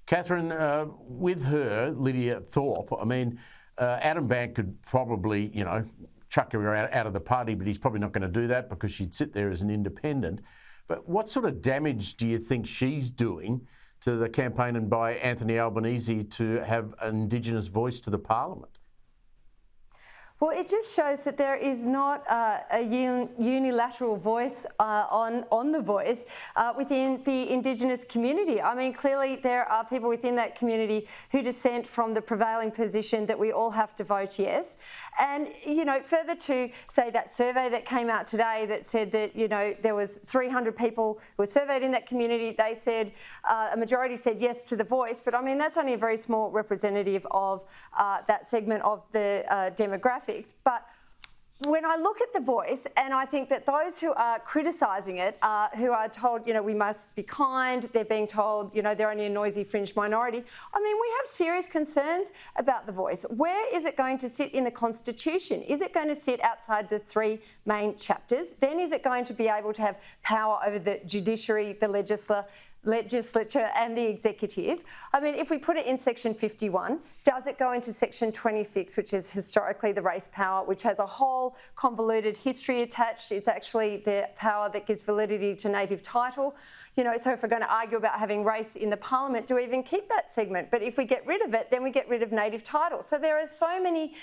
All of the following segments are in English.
Katherine, with her, Lidia Thorpe, I mean, Adam Bank could probably, chuck her out of the party, but he's probably not going to do that because she'd sit there as an independent. But what sort of damage do you think she's doing to the campaign and by Anthony Albanese to have an Indigenous voice to the parliament? Well, it just shows that there is not a unilateral voice on the voice within the Indigenous community. I mean, clearly there are people within that community who dissent from the prevailing position that we all have to vote yes. And, further to say that survey that came out today that said that, there was 300 people who were surveyed in that community. They said, a majority said yes to the voice, but I mean, that's only a very small representative of that segment of the demographic. But when I look at the voice, and I think that those who are criticising it, who are told, we must be kind, they're being told, they're only a noisy fringe minority. I mean, we have serious concerns about the voice. Where is it going to sit in the Constitution? Is it going to sit outside the three main chapters? Then is it going to be able to have power over the judiciary, the legislature and the executive? I mean, if we put it in section 51, does it go into section 26, which is historically the race power, which has a whole convoluted history attached? It's actually the power that gives validity to native title. So if we're going to argue about having race in the parliament, do we even keep that segment? But if we get rid of it, then we get rid of native title. So there are so many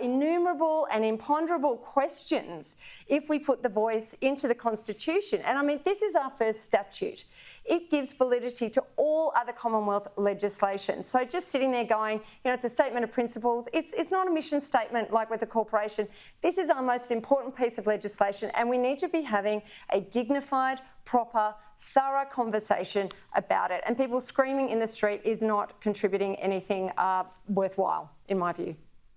innumerable and imponderable questions if we put the voice into the Constitution. And I mean, this is our first statute. It gives validity to all other Commonwealth legislation. So just sitting there going, it's a statement of principles. It's not a mission statement like with the corporation. This is our most important piece of legislation, and we need to be having a dignified, proper, thorough conversation about it. And people screaming in the street is not contributing anything worthwhile, in my view.